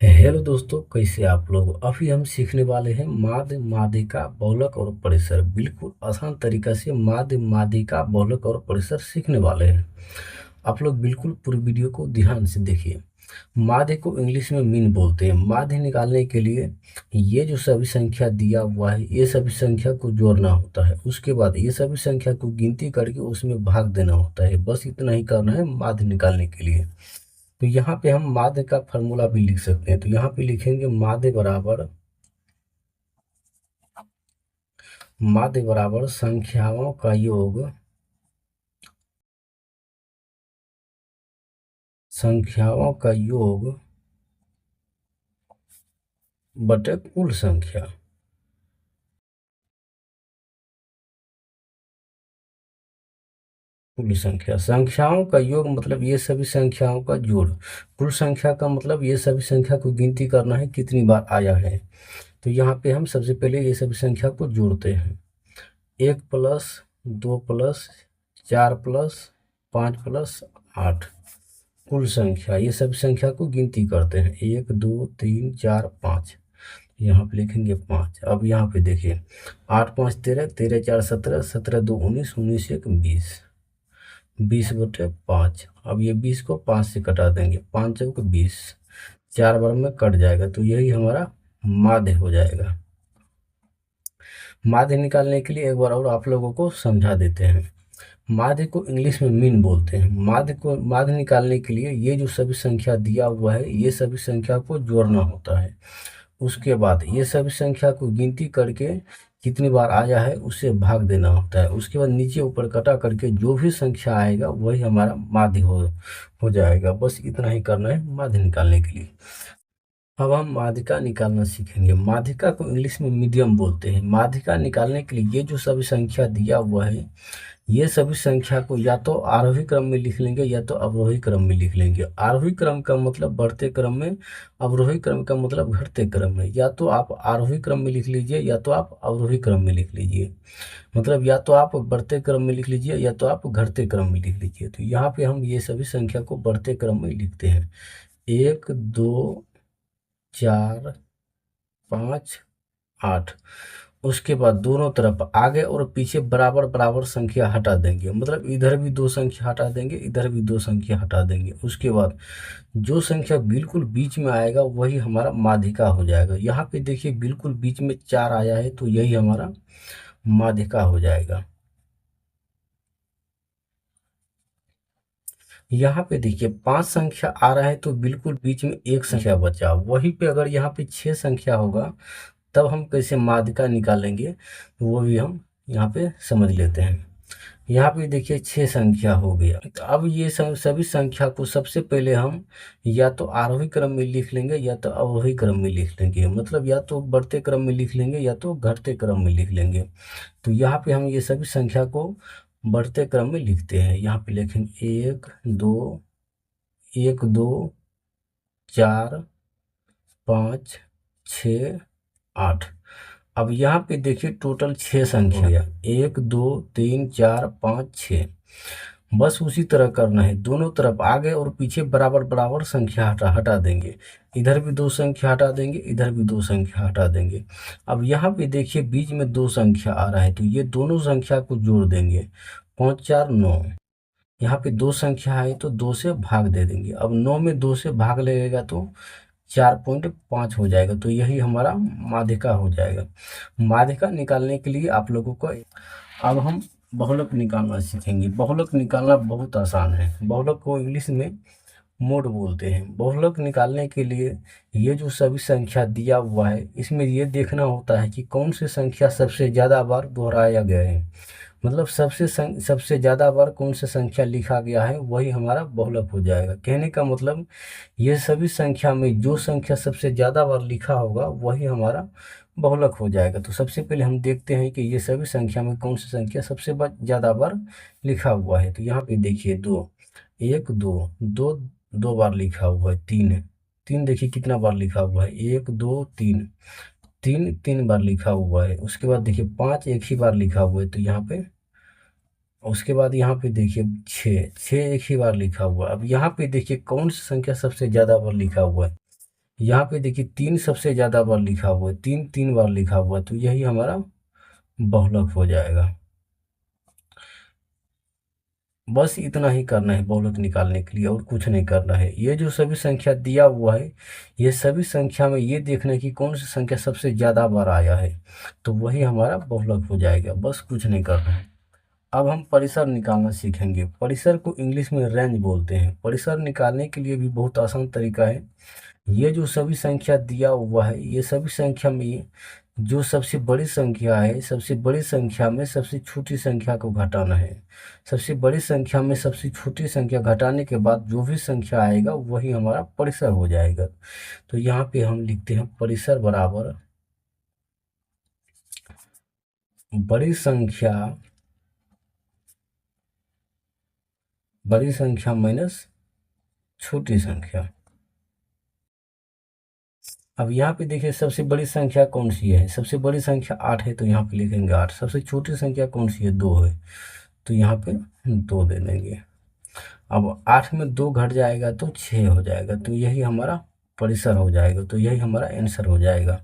Hello दोस्तों, कैसे आप लोग। अभी हम सीखने वाले हैं माध्य, माध्यिका, बहुलक और परिसर। बिल्कुल आसान तरीका से माध्य, माध्यिका, बहुलक और परिसर सीखने वाले हैं। आप लोग बिल्कुल पूरी वीडियो को ध्यान से देखिए। माध्य को इंग्लिश में मीन बोलते हैं। माध्य निकालने के लिए ये जो सभी संख्या दिया हुआ है, ये सभी संख्या को जोड़ना होता है। उसके बाद ये सभी संख्या को गिनती करके उसमें भाग देना होता है। बस इतना ही करना है माध्य निकालने के लिए। तो यहाँ पे हम माध्य का फॉर्मूला भी लिख सकते हैं। तो यहाँ पे लिखेंगे माध्य बराबर संख्याओं का योग, संख्याओं का योग बटे कुल संख्या। कुल संख्या, संख्याओं का योग मतलब ये सभी संख्याओं का जोड़। कुल संख्या का मतलब ये सभी संख्या को गिनती करना है कितनी बार आया है। तो यहाँ पे हम सबसे पहले ये सभी संख्या को जोड़ते हैं। 1+2+4+5+8 कुल संख्या। ये सब संख्या को गिनती करते हैं। 1 2 3 4 5। यहाँ पे लिखेंगे 5। अब यहाँ पे देखिए 8 5 13, 13 4 17, 17 2 19, 19 1 20, 20/5। अब ये 20 को 5 से कटा देंगे, 5 चौक 20, 4 बार में कट जाएगा। तो यही हमारा माध्य हो जाएगा। माध्य निकालने के लिए एक बार और आप लोगों को समझा देते हैं। माध्य को इंग्लिश में मीन बोलते हैं। माध्य निकालने के लिए ये जो सभी संख्या दिया हुआ है, ये सभी संख्या को जोड़ना होता है। उसके बाद ये सभी संख्या को गिनती करके कितनी बार आया है उससे भाग देना होता है। उसके बाद नीचे ऊपर कटा करके जो भी संख्या आएगा वही हमारा माध्य हो जाएगा। बस इतना ही करना है माध्य निकालने के लिए। अब हम माध्यिका निकालना सीखेंगे। माध्यिका को इंग्लिश में मीडियम बोलते हैं। माध्यिका निकालने के लिए ये जो सभी संख्या दिया हुआ है, ये सभी संख्या को या तो आरोही क्रम में लिख लेंगे या तो अवरोही क्रम में लिख लेंगे। आरोही क्रम का मतलब बढ़ते क्रम में, अवरोही क्रम का मतलब घटते क्रम में। या तो आप आरोही क्रम में लिख लीजिए या तो आप अवरोही क्रम में लिख लीजिए। मतलब या तो आप बढ़ते क्रम में लिख लीजिए या तो आप घटते क्रम में लिख लीजिए। तो यहाँ पे हम ये सभी संख्या को बढ़ते क्रम में लिखते हैं। 1 2 4 5 8। उसके बाद दोनों तरफ आगे और पीछे बराबर बराबर संख्या हटा देंगे। मतलब इधर भी 2 संख्या हटा देंगे, इधर भी 2 संख्या हटा देंगे। उसके बाद जो संख्या बिल्कुल बीच में आएगा वही हमारा माध्यिका हो जाएगा। यहाँ पे देखिए बिल्कुल बीच में 4 आया है तो यही हमारा माध्यिका हो जाएगा। यहाँ पे देखिए 5 संख्या आ रहा है तो बिल्कुल बीच में एक संख्या बचा। वहीं पे अगर यहाँ पे 6 संख्या होगा तब हम कैसे माध्यिका निकालेंगे वो भी हम यहाँ पे समझ लेते हैं। यहाँ पे देखिए 6 संख्या हो गया। तो अब ये सभी संख्या को सबसे पहले हम या तो आरोही क्रम में लिख लेंगे या तो अवरोही क्रम में लिख लेंगे। मतलब या तो बढ़ते क्रम में लिख लेंगे या तो घटते क्रम में लिख लेंगे। तो यहाँ पे हम ये सभी संख्या को बढ़ते क्रम में लिखते हैं। यहाँ पे लिखेंगे 1 2 1 2 4 5 6 8। अब यहाँ पे देखिए टोटल 6 संख्या है। 1 2 3 4 5 6। बस उसी तरह करना है। दोनों तरफ आगे और पीछे बराबर बराबर संख्या हटा हटा देंगे। इधर भी 2 संख्या हटा देंगे, इधर भी 2 संख्या हटा देंगे। अब यहाँ पे देखिए बीच में 2 संख्या आ रहा है तो ये दोनों संख्या को जोड़ देंगे। 5 4 9। यहाँ पे 2 संख्या है तो 2 से भाग दे देंगे। अब 9 में 2 से भाग लगेगा तो 4.5 हो जाएगा। तो यही हमारा माध्यिका हो जाएगा। माध्यिका निकालने के लिए आप लोगों को अब हम बहुलक निकालना सीखेंगे। बहुलक निकालना बहुत आसान है। बहुलक को इंग्लिश में मोड बोलते हैं। बहुलक निकालने के लिए ये जो सभी संख्या दिया हुआ है इसमें ये देखना होता है कि कौन सी संख्या सबसे ज़्यादा बार दोहराया गया है। मतलब सबसे ज़्यादा बार कौन सा संख्या लिखा गया है वही हमारा बहुलक हो जाएगा। कहने का मतलब ये सभी संख्या में जो संख्या सबसे ज़्यादा बार लिखा होगा वही हमारा बहुलक हो जाएगा। तो सबसे पहले हम देखते हैं कि ये सभी संख्या में कौन सी संख्या सबसे ज़्यादा बार लिखा हुआ है। तो यहाँ पे देखिए 2, 1 2 2 2 बार लिखा हुआ है। 3 3 देखिए कितना बार लिखा हुआ है। 1 2 3 3 3 बार लिखा हुआ है। उसके बाद देखिए 5 एक ही बार लिखा हुआ है। तो यहाँ पे उसके बाद यहाँ पे देखिए 6 6 एक ही बार लिखा हुआ है। अब यहाँ पे देखिए कौन सी संख्या सबसे ज़्यादा बार लिखा हुआ है। यहाँ पे देखिए 3 सबसे ज़्यादा बार लिखा हुआ है, 3 3 बार लिखा हुआ है, तो यही हमारा बहुलक हो जाएगा। बस इतना ही करना है बहुलक निकालने के लिए, और कुछ नहीं करना है। ये जो सभी संख्या दिया हुआ है, ये सभी संख्या में ये देखना है कि कौन सी संख्या सबसे ज़्यादा बार आया है, तो वही हमारा बहुलक हो जाएगा। बस कुछ नहीं करना है। अब हम परिसर निकालना सीखेंगे। परिसर को इंग्लिश में रेंज बोलते हैं। परिसर निकालने के लिए भी बहुत आसान तरीका है। ये जो सभी संख्या दिया हुआ है, ये सभी संख्या में जो सबसे बड़ी संख्या है, सबसे बड़ी संख्या में सबसे छोटी संख्या को घटाना है। सबसे बड़ी संख्या में सबसे छोटी संख्या घटाने के बाद जो भी संख्या आएगा वही हमारा परिसर हो जाएगा। तो यहाँ पे हम लिखते हैं परिसर बराबर बड़ी संख्या माइनस छोटी संख्या। अब यहाँ पे देखिए सबसे बड़ी संख्या कौन सी है, सबसे बड़ी संख्या 8 है, तो यहाँ पे लिखेंगे 8। सबसे छोटी संख्या कौन सी है, 2 है, तो यहाँ पे 2 दे देंगे। अब 8 में 2 घट जाएगा तो 6 हो जाएगा, तो यही हमारा परिसर हो जाएगा, तो यही हमारा आंसर हो जाएगा।